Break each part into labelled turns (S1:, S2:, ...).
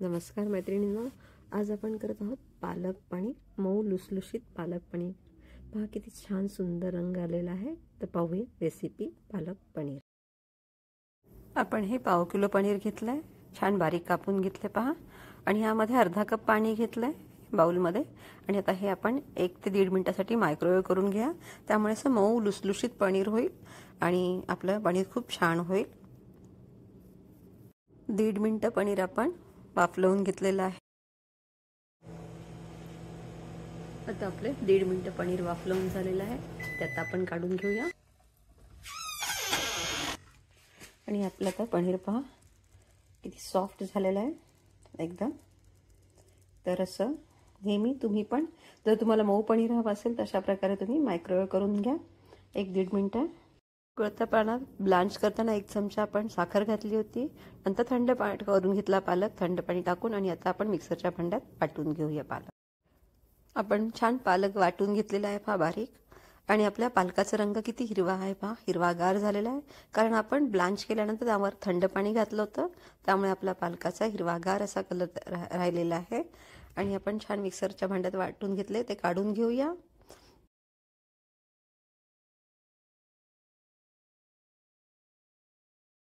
S1: नमस्कार मैत्रिणींनो, आज आपण करत आहोत पालक पनीर, मऊ लुसलुशीत पालक पनीर। पहा किती छान सुंदर रंग आलेला आहे। तर पाहूया रेसिपी पालक पनीर। आपण हे पाव किलो पनीर घेतलंय, छान बारीक कापून घेतले पहा, आणि यामध्ये अर्धा कप पाणी घेतलंय बाउलमध्ये। आणि आता हे आपण 1 ते 1.5 मिनिटासाठी मायक्रोवेव्ह करून घ्या, त्यामुळे असं मऊ लुसलुशीत पनीर होईल आणि आपलं पनीर खूप छान होईल। 1.5 मिनिट पनीर आपण वाफलवून घेतलेलं आहे। आता आपले 1.5 मिनिट पनीर वाफलवून झालेलं आहे, त्यात आपण काढून घेऊया। आणि आपलं तर पनीर पहा किती सॉफ्ट झालेलं आहे एकदम। तर असं नेहमी तुम्ही पण जर तुम्हाला मऊ पनीर हवं असेल तर अशा प्रकारे तुम्ही मायक्रोवेव्ह करून घ्या 1-1.5 मिनिट। उकळत्या पाण्यात ब्लांच करताना 1 चमचा आपण साखर घातली होती, नंतर थंड पाणी करून घेतला पालक, थंड पाणी टाकून। आणि आता आपण मिक्सरच्या भांड्यात वाटून घेऊया पालक। आपण छान पालक वाटून घेतलेला आहे पहा बारीक, आणि आपल्या पालकाचा रंग किती हिरवा आहे पहा, हिरवागार झालेला आहे, कारण आपण ब्लांच केल्यानंतर त्यावर थंड पाणी घातलं होतं, त्यामुळे आपला पालकाचा हिरवागार असा कलर राहिलेला आहे। आणि आपण छान मिक्सरच्या भांड्यात वाटून घेतले, ते काढून घेऊया।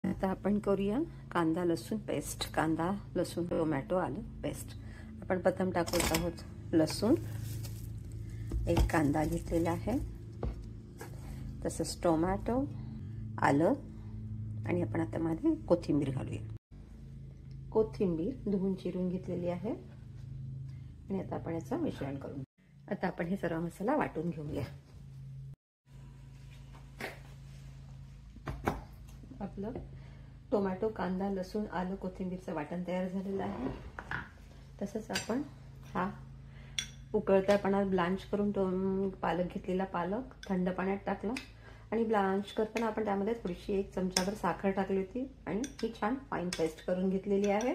S1: आता आपण करूया कांदा लसूण पेस्ट, कांदा लसूण टोमॅटो आलं पेस्ट। आपण प्रथम टाकत आहोत लसूण, 1 कांदा घेतलेला आहे, तसंच टोमॅटो, आलं, आणि आपण आता मध्ये कोथिंबीर घालूया। कोथिंबीर धुवून चिरून घेतलेली आहे, आणि आता आपण याचं मिश्रण करून आता आपण हे सर्व मसाला वाटून घेऊया। आपलं टोमॅटो, कांदा, लसूण, आलं, कोथिंबीरचं वाटण तयार झालेलं आहे। तसंच आपण हा उकळत्या पाण्यात ब्लांच करून पालक घेतलेला पालक थंड पाण्यात टाकला, आणि ब्लांच करताना आपण त्यामध्ये थोडीशी 1 चमचाभर साखर टाकली होती, आणि ही छान फाईन पेस्ट करून घेतलेली आहे।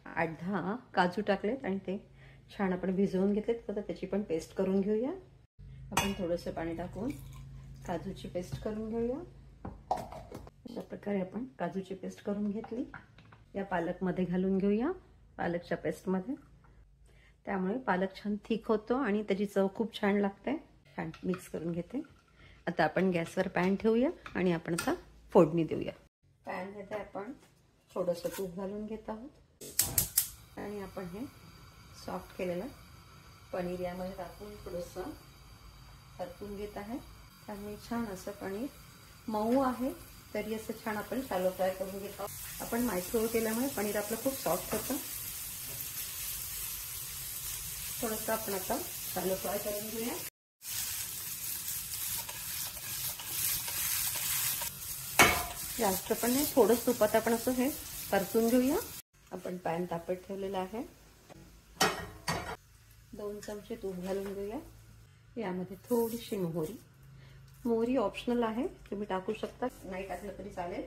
S1: 8-10 काजू टाकलेत, आणि ते छान आपण भिजवून घेतलेत, तर त्याची पण पेस्ट करून घेऊया। आपण थोडंसं पाणी टाकून काजूची पेस्ट करून घेऊया। अशा प्रकारे आपण काजूची पेस्ट करून घेतली, या पालकमध्ये घालून घेऊया, पालकच्या पेस्टमध्ये। त्यामुळे पालक छान थिक होतो आणि त्याची चव खूप छान लागते। छान मिक्स करून घेते। आता आपण गॅसवर पॅन ठेवूया, आणि आपण आता फोडणी देऊया। पॅनमध्ये आपण थोडंसं तूप घालून घेत आहोत, आणि आपण हे सॉफ्ट केलेलं पनीर यामध्ये टाकून थोडंसं परतून घेत आहे। त्यामुळे छान असं पनीर मऊ आहे, तरी असं छान आपण शॅलो फ्राय करून घेत आहोत। आपण मायक्रोवेव्ह केल्यामुळे पनीर आपलं खूप सॉफ्ट होतं। थोडंसं आपण आता शॅलो फ्राय करून घेऊया। जास्त पण नाही, थोडंच तुपात आपण असं हे परतून घेऊया। आपण पॅन तापत ठेवलेला आहे, 2 चमचे तूप घालून घेऊया। यामध्ये थोडीशी मोहरी ऑप्शनल आहे, तुम्ही टाकू शकता, नाही टाकलं तरी चालेल।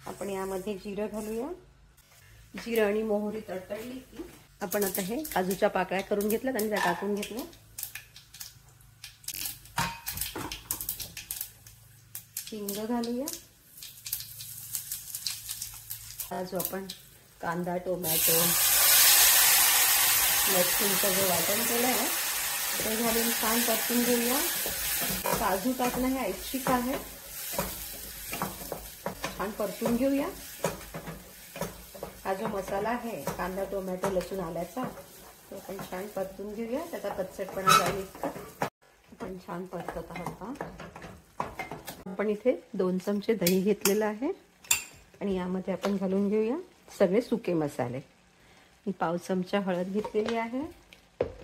S1: आपण यामध्ये जिरं घालूया। जिरं आणि मोहरी तडतडली की आपण आता हे काजूच्या पाकळ्या करून घेतल्यात आणि त्या टाकून घेतल्या। हिंग घालूया। जो आपण कांदा, टोमॅटो, लसूणचं जे वाटण केलं आहे ते घालून छान परतून घेऊया। काजू टाकणं हे ऐच्छिक आहे, छान परतून घेऊया। हा जो मसाला आहे कांदा, टोमॅटो, लसूण, आल्याचा, तो आपण छान परतून घेऊया। त्याचा कच्चटपणा जाईल इतका आपण छान परतत आहोत। आपण इथे 2 चमचे दही घेतलेलं आहे, आणि यामध्ये आपण घालून घेऊया सगळे सुके मसाले। मी पाव चमचा हळद घेतलेली आहे,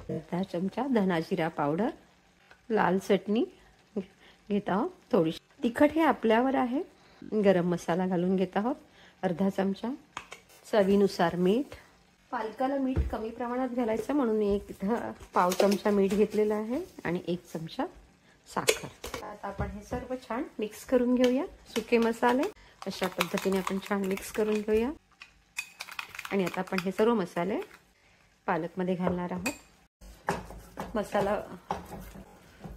S1: 1/2 चमचा धना जिरा पावडर, लाल चटणी घेत आहोत, थोडीशी तिखट हे आपल्यावर आहे। गरम मसाला घालून घेत आहोत, अर्धा चमचा, चवीनुसार मीठ। पालकाला मीठ कमी प्रमाणात घालायचं, म्हणून मी पाव चमचा मीठ घेतलेला आहे, आणि 1 चमचा साखर। आता आपण हे सर्व छान मिक्स करून घेऊया। सुके मसाले अशा पद्धतीने आपण छान मिक्स करून घेऊया, आणि आता आपण हे सर्व मसाले पालकमध्ये घालणार आहोत। मसाला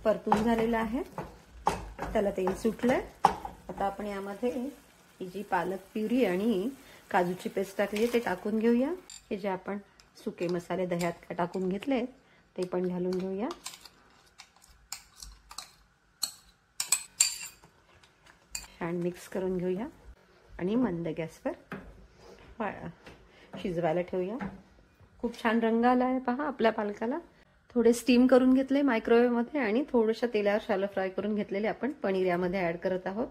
S1: परतून झालेला आहे, त्याला तेल सुटलंय। आता आपण यामध्ये ही जी पालक प्युरी आणि काजूची पेस्ट टाकली आहे ते टाकून घेऊया. हे जे आपण सुके मसाले दह्यात टाकून घेतले ते पण घालून घेऊया. छान मिक्स करून घेऊया आणि मंद गॅसवर शिजवायला ठेवूया. खूप छान रंग आला आहे पहा आपल्या पालकाला. थोडे स्टीम करून घेतले मायक्रोवेव्हमध्ये आणि थोडंसं तेलावर शॅलो फ्राय करून घेतलेले आपण पनीर यामध्ये ॲड करत आहोत.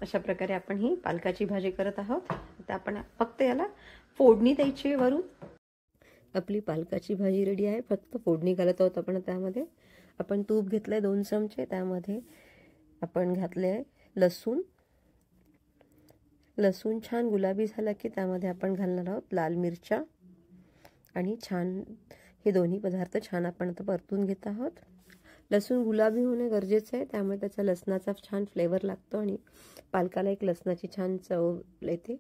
S1: अशा प्रकारे आपण ही पालकाची भाजी करत आहोत. आता आपण फक्त याला फोडणी द्यायची वरून. आपली पालकाची भाजी रेडी आहे. फक्त फोडणी घालत आहोत आपण. त्यामध्ये आपण तूप घेतलंय 2 चमचे. त्यामध्ये आपण घातले लसूण. लसूण छान गुलाबी झाला की त्यामध्ये आपण घालणार आहोत लाल मिरच्या आणि छान हे दोन्ही पदार्थ छान आपण आता परतून घेत आहोत. लसूण गुलाबी होणे गरजेचं आहे, त्यामुळे त्याचा लसणाचा छान फ्लेवर लागतो आणि पालकाला एक लसणाची छान चव येते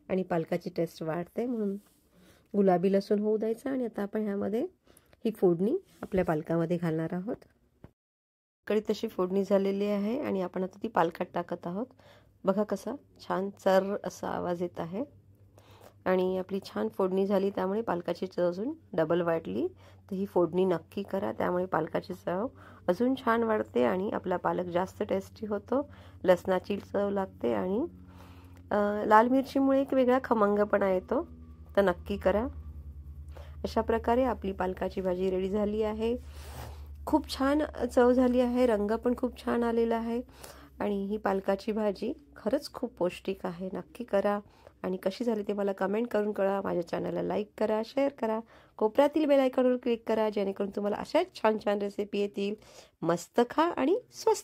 S1: आणि पालकाची टेस्ट वाढते. म्हणून गुलाबी लसूण होऊ द्यायचा. आणि आता आपण ह्यामध्ये ही फोडणी आपल्या पालकामध्ये घालणार आहोत. कधी तशी फोडणी झालेली आहे आणि आपण आता ती पालकात टाकत आहोत. बघा कसा छान चर असा आवाज येत आहे आणि आपली छान फोडणी झाली, त्यामुळे पालकाची चव अजून डबल वाढली. तर ही फोडणी नक्की करा, त्यामुळे पालकाची चव अजून छान वाढते आणि आपला पालक जास्त टेस्टी होतो. लसणाची चव लागते आणि लाल मिरचीमुळे एक वेगळा खमंगपणा येतो. तर नक्की करा. अशा प्रकारे आपली पालकाची भाजी रेडी झाली आहे. खूप छान चव झाली आहे, रंग पण खूप छान आलेला आहे आणि ही पालकाची भाजी खरंच खूप पौष्टिक आहे. नक्की करा आणि कशी झाली ते मला कमेंट करून कळवा. माझ्या चॅनलला लाईक करा, शेअर करा, कोपऱ्यातील बेल आयकॉनवर क्लिक करा, जेणेकरून तुम्हाला अशाच छान छान रेसिपी येतील. मस्त खा आणि स्वस्त